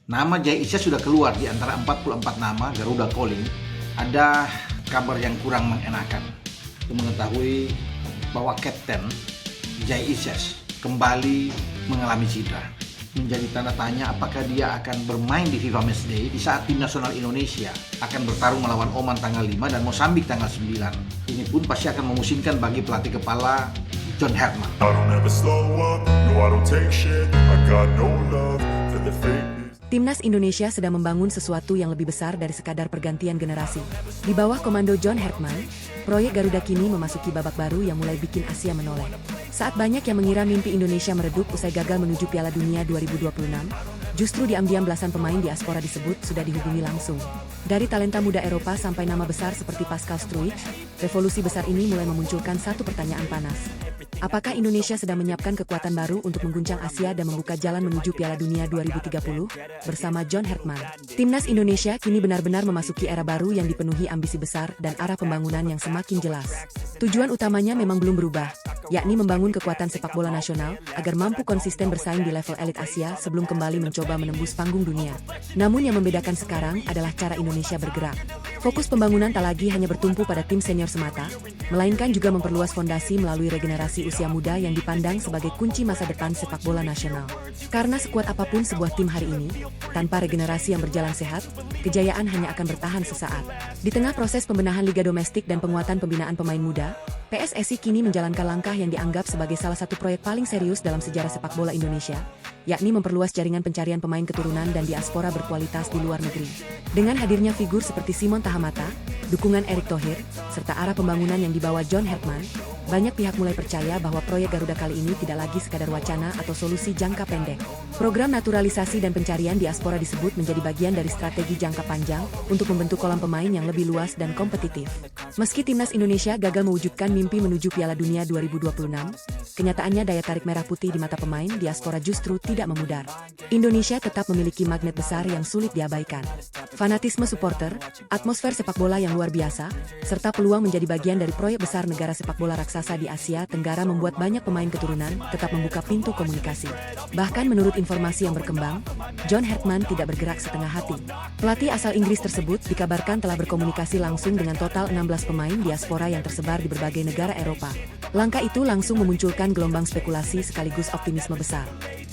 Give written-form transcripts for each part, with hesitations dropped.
Nama Jay Isya sudah keluar di antara 44 nama Garuda Calling. Ada kabar yang kurang mengenakan. Untuk mengetahui bahwa Kapten Jay Isya kembali mengalami cedera. Menjadi tanda tanya apakah dia akan bermain di FIFA Matchday di saat tim nasional Indonesia akan bertarung melawan Oman tanggal 5 dan Mozambik tanggal 9. Ini pun pasti akan memusingkan bagi pelatih kepala John Herdman. Timnas Indonesia sedang membangun sesuatu yang lebih besar dari sekadar pergantian generasi. Di bawah komando John Herdman, proyek Garuda kini memasuki babak baru yang mulai bikin Asia menoleh. Saat banyak yang mengira mimpi Indonesia meredup usai gagal menuju Piala Dunia 2026, justru diam-diam belasan pemain diaspora disebut sudah dihubungi langsung. Dari talenta muda Eropa sampai nama besar seperti Pascal Struijk, revolusi besar ini mulai memunculkan satu pertanyaan panas. Apakah Indonesia sedang menyiapkan kekuatan baru untuk mengguncang Asia dan membuka jalan menuju Piala Dunia 2030? Bersama John Herdman, Timnas Indonesia kini benar-benar memasuki era baru yang dipenuhi ambisi besar dan arah pembangunan yang semakin jelas. Tujuan utamanya memang belum berubah, yakni membangun kekuatan sepak bola nasional agar mampu konsisten bersaing di level elit Asia sebelum kembali mencoba menembus panggung dunia. Namun yang membedakan sekarang adalah cara Indonesia bergerak. Fokus pembangunan tak lagi hanya bertumpu pada tim senior semata, melainkan juga memperluas fondasi melalui regenerasi usia muda yang dipandang sebagai kunci masa depan sepak bola nasional. Karena sekuat apapun sebuah tim hari ini, tanpa regenerasi yang berjalan sehat, kejayaan hanya akan bertahan sesaat. Di tengah proses pembenahan liga domestik dan penguatan pembinaan pemain muda, PSSI kini menjalankan langkah yang dianggap sebagai salah satu proyek paling serius dalam sejarah sepak bola Indonesia, yakni memperluas jaringan pencarian pemain keturunan dan diaspora berkualitas di luar negeri. Dengan hadirnya figur seperti Simon Tahamata, dukungan Erick Thohir, serta arah pembangunan yang dibawa John Herdman, banyak pihak mulai percaya bahwa proyek Garuda kali ini tidak lagi sekadar wacana atau solusi jangka pendek. Program naturalisasi dan pencarian diaspora disebut menjadi bagian dari strategi jangka panjang untuk membentuk kolam pemain yang lebih luas dan kompetitif. Meski Timnas Indonesia gagal mewujudkan mimpi menuju Piala Dunia 2026, kenyataannya daya tarik merah putih di mata pemain diaspora justru tidak memudar. Indonesia tetap memiliki magnet besar yang sulit diabaikan. Fanatisme supporter, atmosfer sepak bola yang luar biasa, serta peluang menjadi bagian dari proyek besar negara sepak bola raksasa di Asia Tenggara membuat banyak pemain keturunan tetap membuka pintu komunikasi. Bahkan menurut informasi yang berkembang, John Herdman tidak bergerak setengah hati. Pelatih asal Inggris tersebut dikabarkan telah berkomunikasi langsung dengan total 16 pemain diaspora yang tersebar di berbagai negara Eropa. Langkah itu langsung memunculkan gelombang spekulasi sekaligus optimisme besar.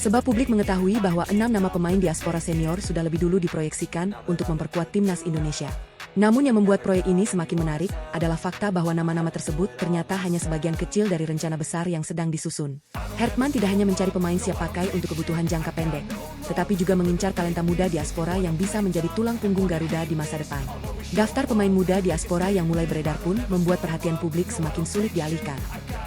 Sebab publik mengetahui bahwa 6 nama pemain diaspora senior sudah lebih dulu diproyeksikan untuk memperkuat Timnas Indonesia. Namun yang membuat proyek ini semakin menarik adalah fakta bahwa nama-nama tersebut ternyata hanya sebagian kecil dari rencana besar yang sedang disusun. Herdman tidak hanya mencari pemain siap pakai untuk kebutuhan jangka pendek, tetapi juga mengincar talenta muda diaspora yang bisa menjadi tulang punggung Garuda di masa depan. Daftar pemain muda diaspora yang mulai beredar pun membuat perhatian publik semakin sulit dialihkan.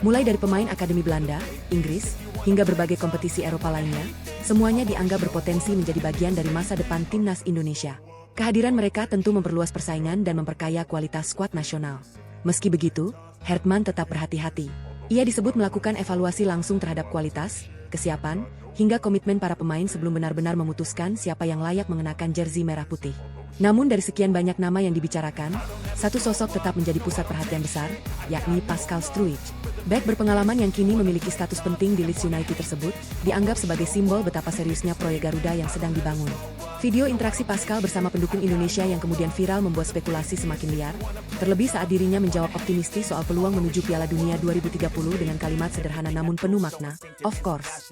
Mulai dari pemain Akademi Belanda, Inggris, hingga berbagai kompetisi Eropa lainnya, semuanya dianggap berpotensi menjadi bagian dari masa depan Timnas Indonesia. Kehadiran mereka tentu memperluas persaingan dan memperkaya kualitas skuad nasional. Meski begitu, Herdman tetap berhati-hati. Ia disebut melakukan evaluasi langsung terhadap kualitas, kesiapan, hingga komitmen para pemain sebelum benar-benar memutuskan siapa yang layak mengenakan jersey merah putih. Namun dari sekian banyak nama yang dibicarakan, satu sosok tetap menjadi pusat perhatian besar, yakni Pascal Struijk. Bek berpengalaman yang kini memiliki status penting di Leeds United tersebut, dianggap sebagai simbol betapa seriusnya proyek Garuda yang sedang dibangun. Video interaksi Pascal bersama pendukung Indonesia yang kemudian viral membuat spekulasi semakin liar, terlebih saat dirinya menjawab optimistis soal peluang menuju Piala Dunia 2030 dengan kalimat sederhana namun penuh makna, "Of course."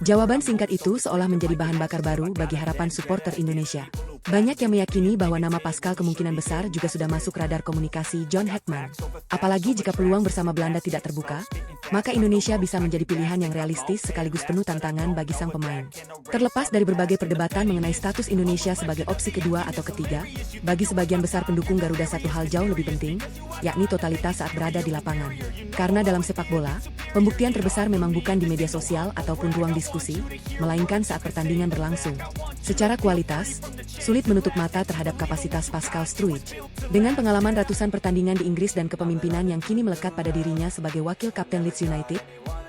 Jawaban singkat itu seolah menjadi bahan bakar baru bagi harapan supporter Indonesia. Banyak yang meyakini bahwa nama Pascal kemungkinan besar juga sudah masuk radar komunikasi John Herdman. Apalagi jika peluang bersama Belanda tidak terbuka, maka Indonesia bisa menjadi pilihan yang realistis sekaligus penuh tantangan bagi sang pemain. Terlepas dari berbagai perdebatan mengenai status Indonesia sebagai opsi kedua atau ketiga, bagi sebagian besar pendukung Garuda satu hal jauh lebih penting, yakni totalitas saat berada di lapangan. Karena dalam sepak bola, pembuktian terbesar memang bukan di media sosial ataupun ruang diskusi, melainkan saat pertandingan berlangsung. Secara kualitas, sulit menutup mata terhadap kapasitas Pascal Struijk. Dengan pengalaman ratusan pertandingan di Inggris dan kepemimpinan yang kini melekat pada dirinya sebagai wakil kapten Leeds United,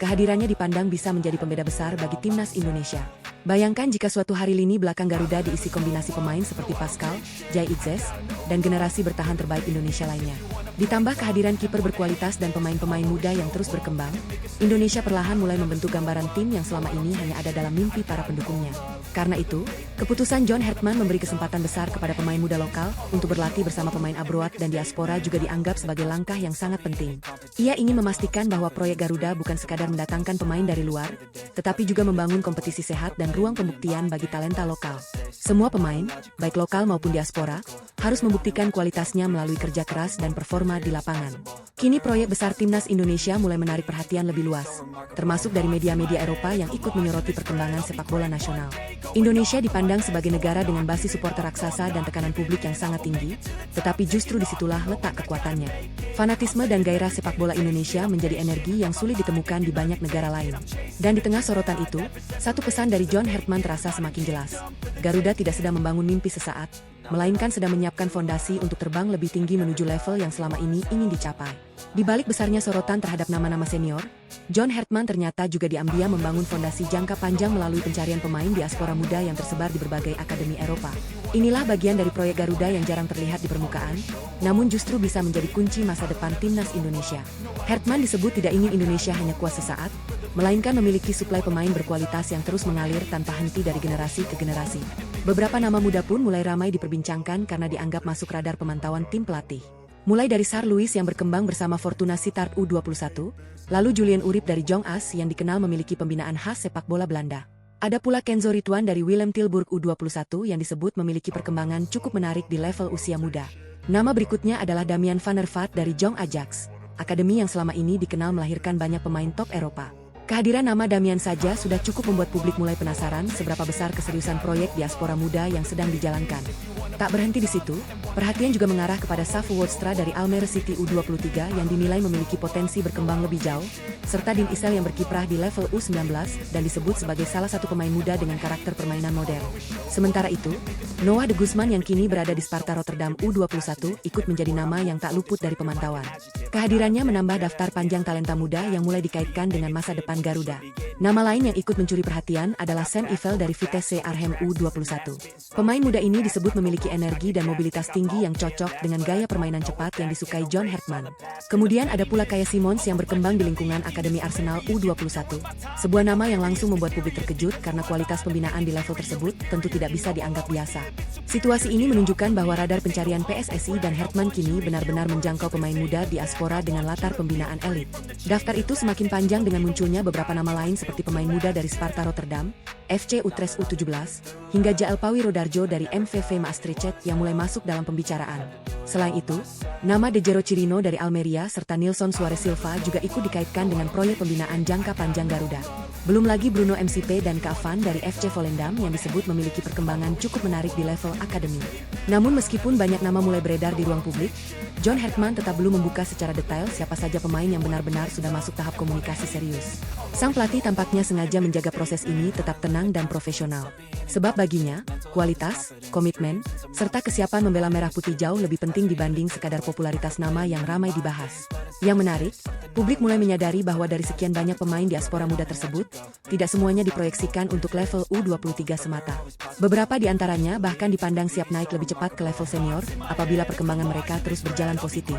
kehadirannya dipandang bisa menjadi pembeda besar bagi Timnas Indonesia. Bayangkan jika suatu hari lini belakang Garuda diisi kombinasi pemain seperti Pascal, Jai Itzes, dan generasi bertahan terbaik Indonesia lainnya. Ditambah kehadiran kiper berkualitas dan pemain-pemain muda yang terus berkembang, Indonesia perlahan mulai membentuk gambaran tim yang selama ini hanya ada dalam mimpi para pendukungnya. Karena itu, keputusan John Hertman memberi kesempatan besar kepada pemain muda lokal untuk berlatih bersama pemain abroad dan diaspora juga dianggap sebagai langkah yang sangat penting. Ia ingin memastikan bahwa proyek Garuda bukan sekadar mendatangkan pemain dari luar, tetapi juga membangun kompetisi sehat dan ruang pembuktian bagi talenta lokal. Semua pemain, baik lokal maupun diaspora, harus membuktikan kualitasnya melalui kerja keras dan performa di lapangan. Kini proyek besar Timnas Indonesia mulai menarik perhatian lebih luas, termasuk dari media-media Eropa yang ikut menyoroti perkembangan sepak bola nasional. Indonesia dipandang sebagai negara dengan basis supporter raksasa dan tekanan publik yang sangat tinggi, tetapi justru disitulah letak kekuatannya. Fanatisme dan gairah sepak bola Indonesia menjadi energi yang sulit ditemukan di banyak negara lain. Dan di tengah sorotan itu, satu pesan dari John Hertman terasa semakin jelas. Garuda tidak sedang membangun mimpi sesaat, melainkan sedang menyiapkan fondasi untuk terbang lebih tinggi menuju level yang selama ini ingin dicapai. Di balik besarnya sorotan terhadap nama-nama senior, John Hertman ternyata juga diambil membangun fondasi jangka panjang melalui pencarian pemain diaspora muda yang tersebar di berbagai akademi Eropa. Inilah bagian dari proyek Garuda yang jarang terlihat di permukaan, namun justru bisa menjadi kunci masa depan Timnas Indonesia. Hertman disebut tidak ingin Indonesia hanya kuat sesaat, melainkan memiliki suplai pemain berkualitas yang terus mengalir tanpa henti dari generasi ke generasi. Beberapa nama muda pun mulai ramai diperbincangkan karena dianggap masuk radar pemantauan tim pelatih. Mulai dari Sar Luis yang berkembang bersama Fortuna Sittard U21, lalu Julian Urip dari Jong As yang dikenal memiliki pembinaan khas sepak bola Belanda. Ada pula Kenzo Ridwan dari Willem Tilburg U21 yang disebut memiliki perkembangan cukup menarik di level usia muda. Nama berikutnya adalah Damian van der Vaart dari Jong Ajax, akademi yang selama ini dikenal melahirkan banyak pemain top Eropa. Kehadiran nama Damian saja sudah cukup membuat publik mulai penasaran seberapa besar keseriusan proyek diaspora muda yang sedang dijalankan. Tak berhenti di situ, perhatian juga mengarah kepada Safo Worstra dari Almere City U23 yang dinilai memiliki potensi berkembang lebih jauh, serta Din Isel yang berkiprah di level U19 dan disebut sebagai salah satu pemain muda dengan karakter permainan modern. Sementara itu, Noah de Guzman yang kini berada di Sparta Rotterdam U21 ikut menjadi nama yang tak luput dari pemantauan. Kehadirannya menambah daftar panjang talenta muda yang mulai dikaitkan dengan masa depan Garuda. Nama lain yang ikut mencuri perhatian adalah Sam Eiffel dari Vitesse Arnhem U21. Pemain muda ini disebut memiliki energi dan mobilitas tinggi yang cocok dengan gaya permainan cepat yang disukai John Hertman. Kemudian ada pula Kaya Simons yang berkembang di lingkungan Akademi Arsenal U21. Sebuah nama yang langsung membuat publik terkejut karena kualitas pembinaan di level tersebut tentu tidak bisa dianggap biasa. Situasi ini menunjukkan bahwa radar pencarian PSSI dan Hertman kini benar-benar menjangkau pemain muda diaspora dengan latar pembinaan elit. Daftar itu semakin panjang dengan munculnya beberapa nama lain seperti pemain muda dari Sparta Rotterdam, FC Utrecht U17, hingga Jael Pawi Rodarjo dari MVV Maastricht yang mulai masuk dalam pembicaraan. Selain itu, nama De Jero Chirino dari Almeria serta Nilson Suarez Silva juga ikut dikaitkan dengan proyek pembinaan jangka panjang Garuda. Belum lagi Bruno MCP dan Kaavan dari FC Volendam yang disebut memiliki perkembangan cukup menarik di level akademi. Namun meskipun banyak nama mulai beredar di ruang publik, John Hertman tetap belum membuka secara detail siapa saja pemain yang benar-benar sudah masuk tahap komunikasi serius. Sang pelatih tampaknya sengaja menjaga proses ini tetap tenang dan profesional. Sebab baginya, kualitas, komitmen, serta kesiapan membela merah putih jauh lebih penting dibanding sekadar popularitas nama yang ramai dibahas. Yang menarik, publik mulai menyadari bahwa dari sekian banyak pemain diaspora muda tersebut, tidak semuanya diproyeksikan untuk level U23 semata. Beberapa di antaranya bahkan dipandang siap naik lebih cepat ke level senior apabila perkembangan mereka terus berjalan positif.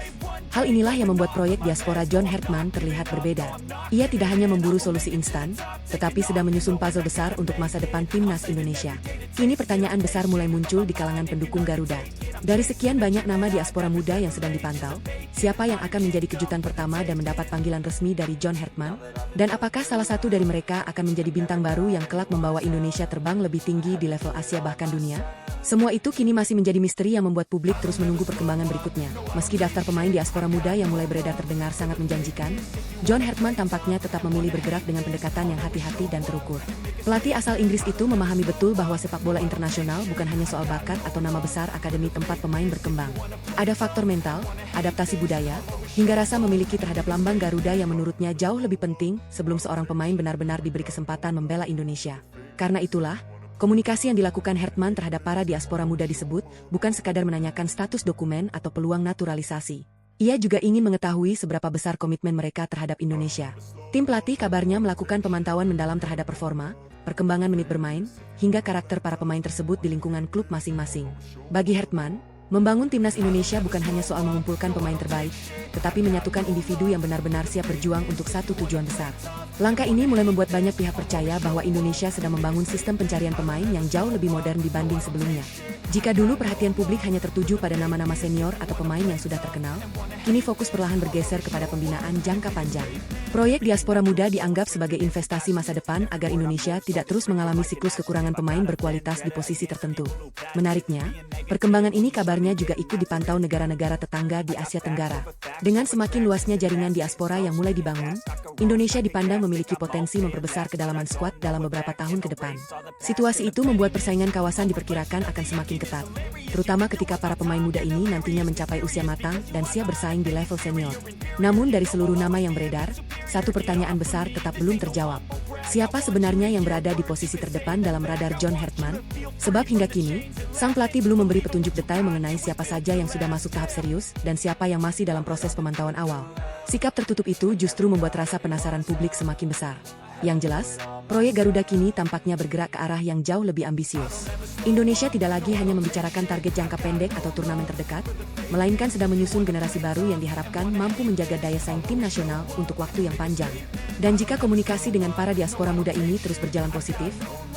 Hal inilah yang membuat proyek diaspora John Hertman terlihat berbeda. Ia tidak hanya memburu solusi instan, tetapi sedang menyusun puzzle besar untuk masa depan Timnas Indonesia. Kini pertanyaan besar mulai muncul di kalangan pendukung Garuda. Dari sekian banyak nama diaspora muda yang sedang dipantau, siapa yang akan menjadi kejutan pertama dan mendapat panggilan resmi dari John Hertman? Dan apakah salah satu dari mereka akan menjadi bintang baru yang kelak membawa Indonesia terbang lebih tinggi di level Asia bahkan dunia? Semua itu kini masih menjadi misteri yang membuat publik terus menunggu perkembangan berikutnya. Meski daftar pemain diaspora muda yang mulai beredar terdengar sangat menjanjikan, John Hertman tampaknya tetap memilih bergerak dengan pendekatan yang hati-hati dan terukur. Pelatih asal Inggris itu memahami betul bahwa sepak bola internasional bukan hanya soal bakat atau nama besar akademi tempat pemain berkembang. Ada faktor mental, adaptasi budaya, hingga rasa memiliki terhadap lambang Garuda yang menurutnya jauh lebih penting sebelum seorang pemain benar-benar diberi kesempatan membela Indonesia. Karena itulah, komunikasi yang dilakukan Hertman terhadap para diaspora muda disebut bukan sekadar menanyakan status dokumen atau peluang naturalisasi. Ia juga ingin mengetahui seberapa besar komitmen mereka terhadap Indonesia. Tim pelatih kabarnya melakukan pemantauan mendalam terhadap performa, perkembangan menit bermain, hingga karakter para pemain tersebut di lingkungan klub masing-masing. Bagi Hertman, membangun timnas Indonesia bukan hanya soal mengumpulkan pemain terbaik, tetapi menyatukan individu yang benar-benar siap berjuang untuk satu tujuan besar. Langkah ini mulai membuat banyak pihak percaya bahwa Indonesia sedang membangun sistem pencarian pemain yang jauh lebih modern dibanding sebelumnya. Jika dulu perhatian publik hanya tertuju pada nama-nama senior atau pemain yang sudah terkenal, kini fokus perlahan bergeser kepada pembinaan jangka panjang. Proyek Diaspora Muda dianggap sebagai investasi masa depan agar Indonesia tidak terus mengalami siklus kekurangan pemain berkualitas di posisi tertentu. Menariknya, perkembangan ini kabarnya juga ikut dipantau negara-negara tetangga di Asia Tenggara. Dengan semakin luasnya jaringan diaspora yang mulai dibangun, Indonesia dipandang memiliki potensi memperbesar kedalaman skuad dalam beberapa tahun ke depan. Situasi itu membuat persaingan kawasan diperkirakan akan semakin ketat, terutama ketika para pemain muda ini nantinya mencapai usia matang dan siap bersaing di level senior. Namun dari seluruh nama yang beredar, satu pertanyaan besar tetap belum terjawab. Siapa sebenarnya yang berada di posisi terdepan dalam radar John Hertman? Sebab hingga kini, sang pelatih belum memberi petunjuk detail mengenai siapa saja yang sudah masuk tahap serius dan siapa yang masih dalam proses pemantauan awal. Sikap tertutup itu justru membuat rasa penasaran publik semakin besar. Yang jelas, proyek Garuda kini tampaknya bergerak ke arah yang jauh lebih ambisius. Indonesia tidak lagi hanya membicarakan target jangka pendek atau turnamen terdekat, melainkan sedang menyusun generasi baru yang diharapkan mampu menjaga daya saing tim nasional untuk waktu yang panjang. Dan jika komunikasi dengan para diaspora muda ini terus berjalan positif,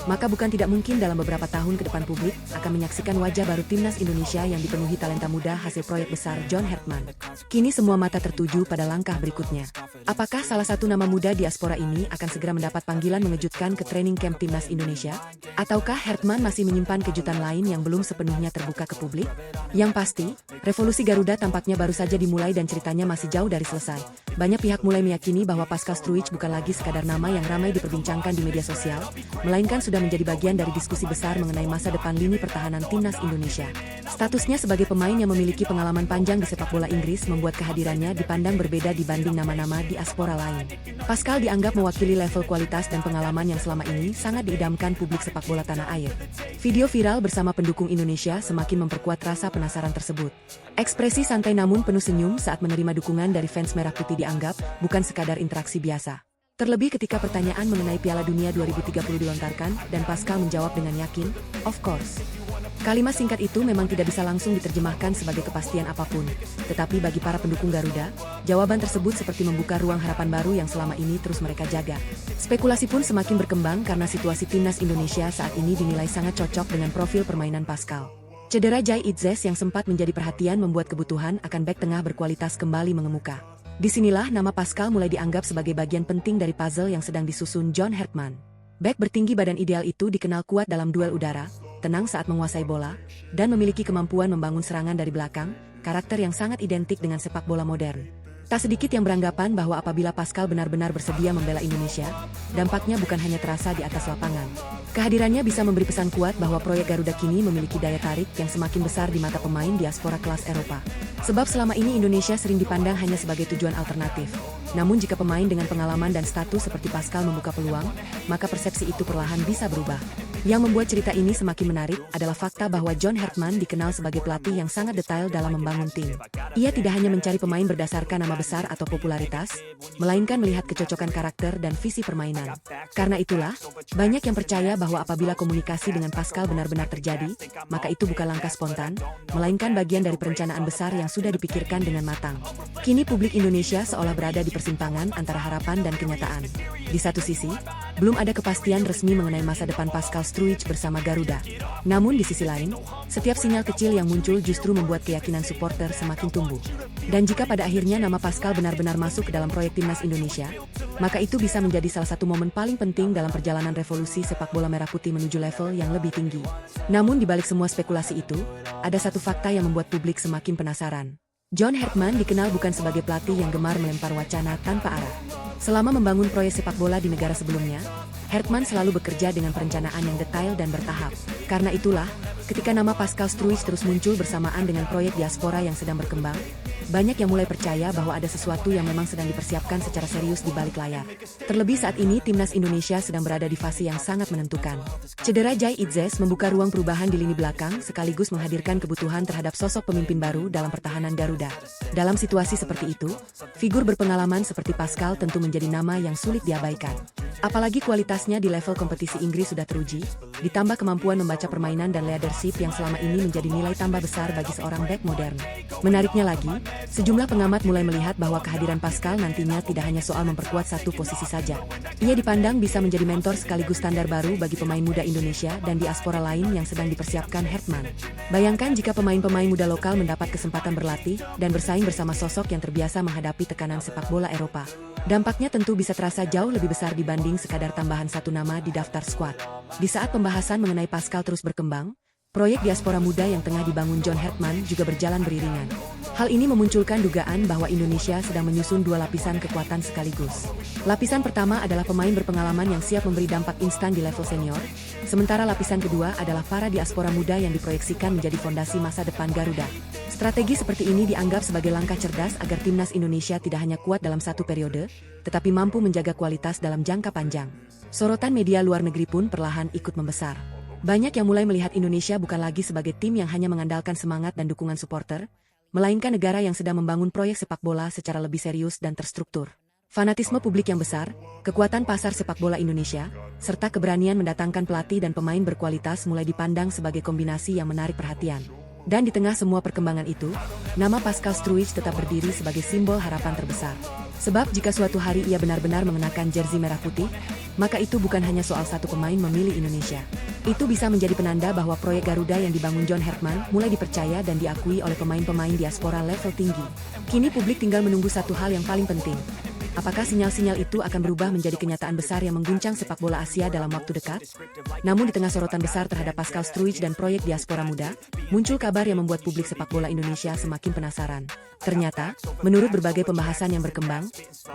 maka bukan tidak mungkin dalam beberapa tahun ke depan publik akan menyaksikan wajah baru timnas Indonesia yang dipenuhi talenta muda hasil proyek besar John Hertman. Kini semua mata tertuju pada langkah berikutnya. Apakah salah satu nama muda diaspora ini akan segera mendapat panggilan mengejutkan ke training camp timnas Indonesia? Ataukah Hertman masih menyimpan kejutan lain yang belum sepenuhnya terbuka ke publik? Yang pasti, revolusi Garuda tampaknya baru saja dimulai dan ceritanya masih jauh dari selesai. Banyak pihak mulai meyakini bahwa Pascal Struijk bukan lagi sekadar nama yang ramai diperbincangkan di media sosial, melainkan sudah menjadi bagian dari diskusi besar mengenai masa depan lini pertahanan timnas Indonesia. Statusnya sebagai pemain yang memiliki pengalaman panjang di sepak bola Inggris membuat kehadirannya dipandang berbeda dibanding nama-nama diaspora lain. Pascal dianggap mewakili level kualitas dan pengalaman yang selama ini sangat diidamkan publik sepak bola tanah air. Video viral bersama pendukung Indonesia semakin memperkuat rasa penasaran tersebut. Ekspresi santai namun penuh senyum saat menerima dukungan dari fans Merah Putih dianggap bukan sekadar interaksi biasa. Terlebih ketika pertanyaan mengenai Piala Dunia 2030 dilontarkan dan Pascal menjawab dengan yakin, "Of course." Kalimat singkat itu memang tidak bisa langsung diterjemahkan sebagai kepastian apapun, tetapi bagi para pendukung Garuda, jawaban tersebut seperti membuka ruang harapan baru yang selama ini terus mereka jaga. Spekulasi pun semakin berkembang karena situasi timnas Indonesia saat ini dinilai sangat cocok dengan profil permainan Pascal. Cedera Jai Itzes yang sempat menjadi perhatian membuat kebutuhan akan bek tengah berkualitas kembali mengemuka. Disinilah nama Pascal mulai dianggap sebagai bagian penting dari puzzle yang sedang disusun John Hertman. Bek bertinggi badan ideal itu dikenal kuat dalam duel udara, tenang saat menguasai bola, dan memiliki kemampuan membangun serangan dari belakang, karakter yang sangat identik dengan sepak bola modern. Tak sedikit yang beranggapan bahwa apabila Pascal benar-benar bersedia membela Indonesia, dampaknya bukan hanya terasa di atas lapangan. Kehadirannya bisa memberi pesan kuat bahwa proyek Garuda kini memiliki daya tarik yang semakin besar di mata pemain diaspora kelas Eropa. Sebab selama ini Indonesia sering dipandang hanya sebagai tujuan alternatif. Namun jika pemain dengan pengalaman dan status seperti Pascal membuka peluang, maka persepsi itu perlahan bisa berubah. Yang membuat cerita ini semakin menarik adalah fakta bahwa John Hertman dikenal sebagai pelatih yang sangat detail dalam membangun tim. Ia tidak hanya mencari pemain berdasarkan nama besar atau popularitas, melainkan melihat kecocokan karakter dan visi permainan. Karena itulah, banyak yang percaya bahwa apabila komunikasi dengan Pascal benar-benar terjadi, maka itu bukan langkah spontan, melainkan bagian dari perencanaan besar yang sudah dipikirkan dengan matang. Kini publik Indonesia seolah berada di persimpangan antara harapan dan kenyataan. Di satu sisi, belum ada kepastian resmi mengenai masa depan Pascal Struijk bersama Garuda. Namun di sisi lain, setiap sinyal kecil yang muncul justru membuat keyakinan supporter semakin tumbuh. Dan jika pada akhirnya nama Pascal benar-benar masuk ke dalam proyek timnas Indonesia, maka itu bisa menjadi salah satu momen paling penting dalam perjalanan revolusi sepak bola merah putih menuju level yang lebih tinggi. Namun di balik semua spekulasi itu, ada satu fakta yang membuat publik semakin penasaran. John Hertman dikenal bukan sebagai pelatih yang gemar melempar wacana tanpa arah. Selama membangun proyek sepak bola di negara sebelumnya, Hertman selalu bekerja dengan perencanaan yang detail dan bertahap. Karena itulah, ketika nama Pascal Struijk terus muncul bersamaan dengan proyek diaspora yang sedang berkembang, banyak yang mulai percaya bahwa ada sesuatu yang memang sedang dipersiapkan secara serius di balik layar. Terlebih saat ini timnas Indonesia sedang berada di fase yang sangat menentukan. Cedera Jai Itzes membuka ruang perubahan di lini belakang sekaligus menghadirkan kebutuhan terhadap sosok pemimpin baru dalam pertahanan Garuda. Dalam situasi seperti itu, figur berpengalaman seperti Pascal tentu menjadi nama yang sulit diabaikan. Apalagi kualitasnya di level kompetisi Inggris sudah teruji, ditambah kemampuan membaca permainan dan leadership yang selama ini menjadi nilai tambah besar bagi seorang bek modern. Menariknya lagi, sejumlah pengamat mulai melihat bahwa kehadiran Pascal nantinya tidak hanya soal memperkuat satu posisi saja. Ia dipandang bisa menjadi mentor sekaligus standar baru bagi pemain muda Indonesia dan diaspora lain yang sedang dipersiapkan Hertman. Bayangkan jika pemain-pemain muda lokal mendapat kesempatan berlatih dan bersaing bersama sosok yang terbiasa menghadapi tekanan sepak bola Eropa. Dampaknya tentu bisa terasa jauh lebih besar dibanding sekadar tambahan satu nama di daftar skuad. Di saat pembahasan mengenai Pascal terus berkembang, proyek diaspora muda yang tengah dibangun John Hertman juga berjalan beriringan. Hal ini memunculkan dugaan bahwa Indonesia sedang menyusun dua lapisan kekuatan sekaligus. Lapisan pertama adalah pemain berpengalaman yang siap memberi dampak instan di level senior, sementara lapisan kedua adalah para diaspora muda yang diproyeksikan menjadi fondasi masa depan Garuda. Strategi seperti ini dianggap sebagai langkah cerdas agar timnas Indonesia tidak hanya kuat dalam satu periode, tetapi mampu menjaga kualitas dalam jangka panjang. Sorotan media luar negeri pun perlahan ikut membesar. Banyak yang mulai melihat Indonesia bukan lagi sebagai tim yang hanya mengandalkan semangat dan dukungan supporter, melainkan negara yang sedang membangun proyek sepak bola secara lebih serius dan terstruktur. Fanatisme publik yang besar, kekuatan pasar sepak bola Indonesia, serta keberanian mendatangkan pelatih dan pemain berkualitas mulai dipandang sebagai kombinasi yang menarik perhatian. Dan di tengah semua perkembangan itu, nama Pascal Struijk tetap berdiri sebagai simbol harapan terbesar. Sebab jika suatu hari ia benar-benar mengenakan jersey merah putih, maka itu bukan hanya soal satu pemain memilih Indonesia. Itu bisa menjadi penanda bahwa proyek Garuda yang dibangun John Hertman mulai dipercaya dan diakui oleh pemain-pemain diaspora level tinggi. Kini publik tinggal menunggu satu hal yang paling penting. Apakah sinyal-sinyal itu akan berubah menjadi kenyataan besar yang mengguncang sepak bola Asia dalam waktu dekat? Namun di tengah sorotan besar terhadap Pascal Struijk dan proyek diaspora muda, muncul kabar yang membuat publik sepak bola Indonesia semakin penasaran. Ternyata, menurut berbagai pembahasan yang berkembang,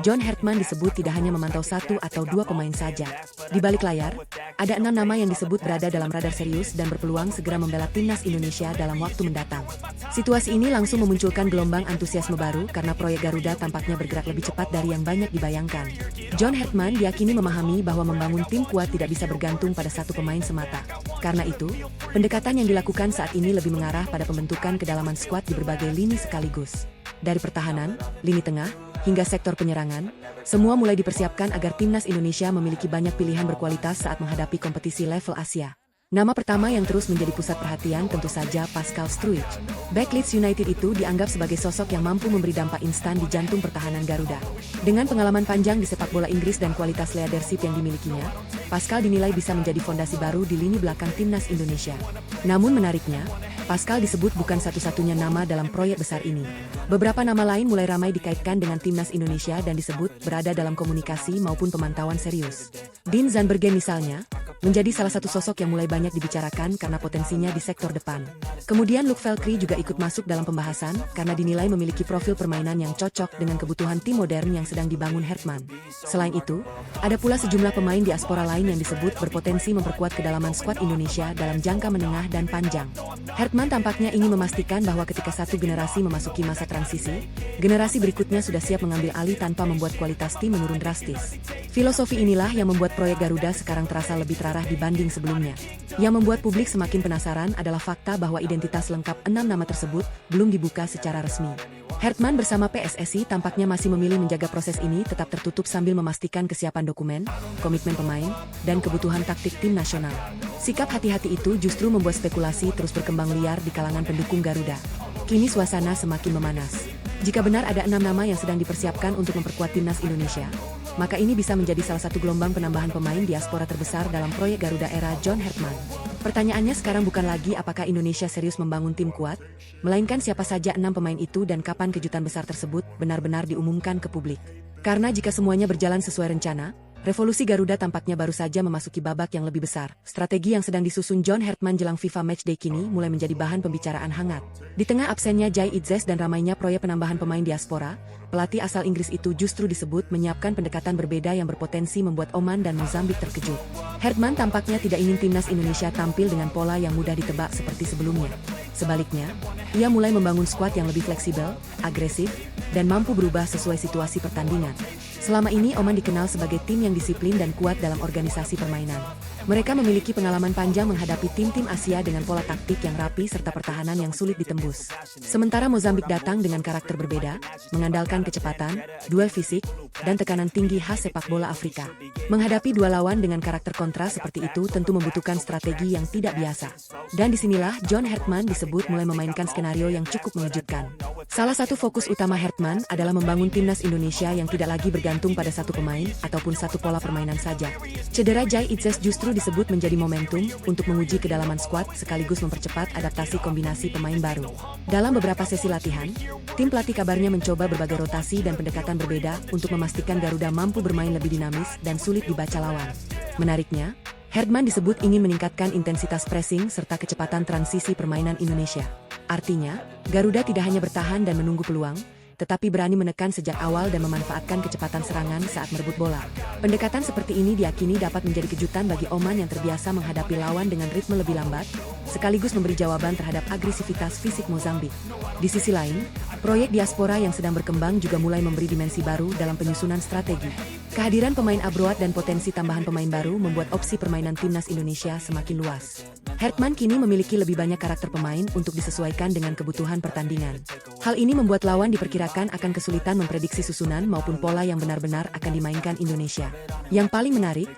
John Hertman disebut tidak hanya memantau satu atau dua pemain saja. Di balik layar, ada 6 nama yang disebut berada dalam radar serius dan berpeluang segera membela timnas Indonesia dalam waktu mendatang. Situasi ini langsung memunculkan gelombang antusiasme baru karena proyek Garuda tampaknya bergerak lebih cepat dari yang banyak dibayangkan. John Hertman diyakini memahami bahwa membangun tim kuat tidak bisa bergantung pada satu pemain semata. Karena itu, pendekatan yang dilakukan saat ini lebih mengarah pada pembentukan kedalaman skuad di berbagai lini sekaligus. Dari pertahanan, lini tengah, hingga sektor penyerangan, semua mulai dipersiapkan agar timnas Indonesia memiliki banyak pilihan berkualitas saat menghadapi kompetisi level Asia. Nama pertama yang terus menjadi pusat perhatian tentu saja Pascal Struijk. Bek Leeds United itu dianggap sebagai sosok yang mampu memberi dampak instan di jantung pertahanan Garuda. Dengan pengalaman panjang di sepak bola Inggris dan kualitas leadership yang dimilikinya, Pascal dinilai bisa menjadi fondasi baru di lini belakang timnas Indonesia. Namun menariknya, Pascal disebut bukan satu-satunya nama dalam proyek besar ini. Beberapa nama lain mulai ramai dikaitkan dengan timnas Indonesia dan disebut berada dalam komunikasi maupun pemantauan serius. Dean Zandbergen misalnya, menjadi salah satu sosok yang mulai banyak dibicarakan karena potensinya di sektor depan. Kemudian Luc Velkri juga ikut masuk dalam pembahasan karena dinilai memiliki profil permainan yang cocok dengan kebutuhan tim modern yang sedang dibangun Hertman. Selain itu, ada pula sejumlah pemain diaspora lain yang disebut berpotensi memperkuat kedalaman skuad Indonesia dalam jangka menengah dan panjang. Hertman tampaknya ingin memastikan bahwa ketika satu generasi memasuki masa transisi, generasi berikutnya sudah siap mengambil alih tanpa membuat kualitas tim menurun drastis. Filosofi inilah yang membuat proyek Garuda sekarang terasa lebih terarah dibanding sebelumnya. Yang membuat publik semakin penasaran adalah fakta bahwa identitas lengkap 6 nama tersebut belum dibuka secara resmi. Hertman bersama PSSI tampaknya masih memilih menjaga proses ini tetap tertutup sambil memastikan kesiapan dokumen, komitmen pemain, dan kebutuhan taktik tim nasional. Sikap hati-hati itu justru membuat spekulasi terus berkembang liar di kalangan pendukung Garuda. Kini suasana semakin memanas. Jika benar ada 6 nama yang sedang dipersiapkan untuk memperkuat timnas Indonesia, maka ini bisa menjadi salah satu gelombang penambahan pemain diaspora terbesar dalam proyek Garuda era John Hertman. Pertanyaannya sekarang bukan lagi apakah Indonesia serius membangun tim kuat, melainkan siapa saja 6 pemain itu dan kapan kejutan besar tersebut benar-benar diumumkan ke publik. Karena jika semuanya berjalan sesuai rencana, revolusi Garuda tampaknya baru saja memasuki babak yang lebih besar. Strategi yang sedang disusun John Hertman jelang FIFA Matchday kini mulai menjadi bahan pembicaraan hangat. Di tengah absennya Jai Itzes dan ramainya proyek penambahan pemain diaspora, pelatih asal Inggris itu justru disebut menyiapkan pendekatan berbeda yang berpotensi membuat Oman dan Mozambik terkejut. Hertman tampaknya tidak ingin timnas Indonesia tampil dengan pola yang mudah ditebak seperti sebelumnya. Sebaliknya, ia mulai membangun skuad yang lebih fleksibel, agresif, dan mampu berubah sesuai situasi pertandingan. Selama ini Oman dikenal sebagai tim yang disiplin dan kuat dalam organisasi permainan. Mereka memiliki pengalaman panjang menghadapi tim-tim Asia dengan pola taktik yang rapi serta pertahanan yang sulit ditembus. Sementara Mozambik datang dengan karakter berbeda, mengandalkan kecepatan, duel fisik, dan tekanan tinggi khas sepak bola Afrika. Menghadapi dua lawan dengan karakter kontras seperti itu tentu membutuhkan strategi yang tidak biasa. Dan disinilah John Herdman disebut mulai memainkan skenario yang cukup mengejutkan. Salah satu fokus utama Herdman adalah membangun timnas Indonesia yang tidak lagi bergantung pada satu pemain ataupun satu pola permainan saja. Cedera Jai Itzes justru disebut menjadi momentum untuk menguji kedalaman skuad sekaligus mempercepat adaptasi kombinasi pemain baru. Dalam beberapa sesi latihan, tim pelatih kabarnya mencoba berbagai rotasi dan pendekatan berbeda untuk memastikan Garuda mampu bermain lebih dinamis dan sulit dibaca lawan. Menariknya, Herdman disebut ingin meningkatkan intensitas pressing serta kecepatan transisi permainan Indonesia. Artinya, Garuda tidak hanya bertahan dan menunggu peluang, tetapi berani menekan sejak awal dan memanfaatkan kecepatan serangan saat merebut bola. Pendekatan seperti ini diyakini dapat menjadi kejutan bagi Oman yang terbiasa menghadapi lawan dengan ritme lebih lambat, sekaligus memberi jawaban terhadap agresivitas fisik Mozambik. Di sisi lain, proyek diaspora yang sedang berkembang juga mulai memberi dimensi baru dalam penyusunan strategi. Kehadiran pemain abroad dan potensi tambahan pemain baru membuat opsi permainan timnas Indonesia semakin luas. Herdman kini memiliki lebih banyak karakter pemain untuk disesuaikan dengan kebutuhan pertandingan. Hal ini membuat lawan diperkirakan akan kesulitan memprediksi susunan maupun pola yang benar-benar akan dimainkan Indonesia. Yang paling menarik,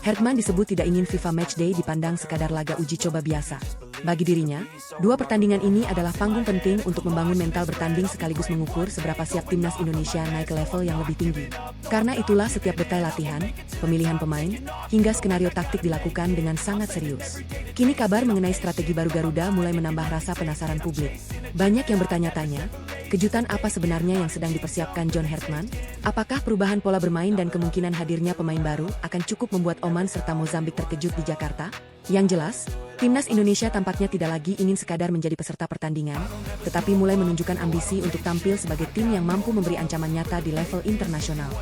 Herdman disebut tidak ingin FIFA Matchday dipandang sekadar laga uji coba biasa. Bagi dirinya, dua pertandingan ini adalah panggung penting untuk membangun mental bertanding sekaligus mengukur seberapa siap timnas Indonesia naik ke level yang lebih tinggi. Karena itulah setiap detail latihan, pemilihan pemain, hingga skenario taktik dilakukan dengan sangat serius. Kini kabar mengenai strategi baru Garuda mulai menambah rasa penasaran publik. Banyak yang bertanya-tanya, kejutan apa sebenarnya yang sedang dipersiapkan John Herdman? Apakah perubahan pola bermain dan kemungkinan hadirnya pemain baru akan cukup membuat Oman serta Mozambik terkejut di Jakarta? Yang jelas, timnas Indonesia tampaknya tidak lagi ingin sekadar menjadi peserta pertandingan, tetapi mulai menunjukkan ambisi untuk tampil sebagai tim yang mampu memberi ancaman nyata di level internasional.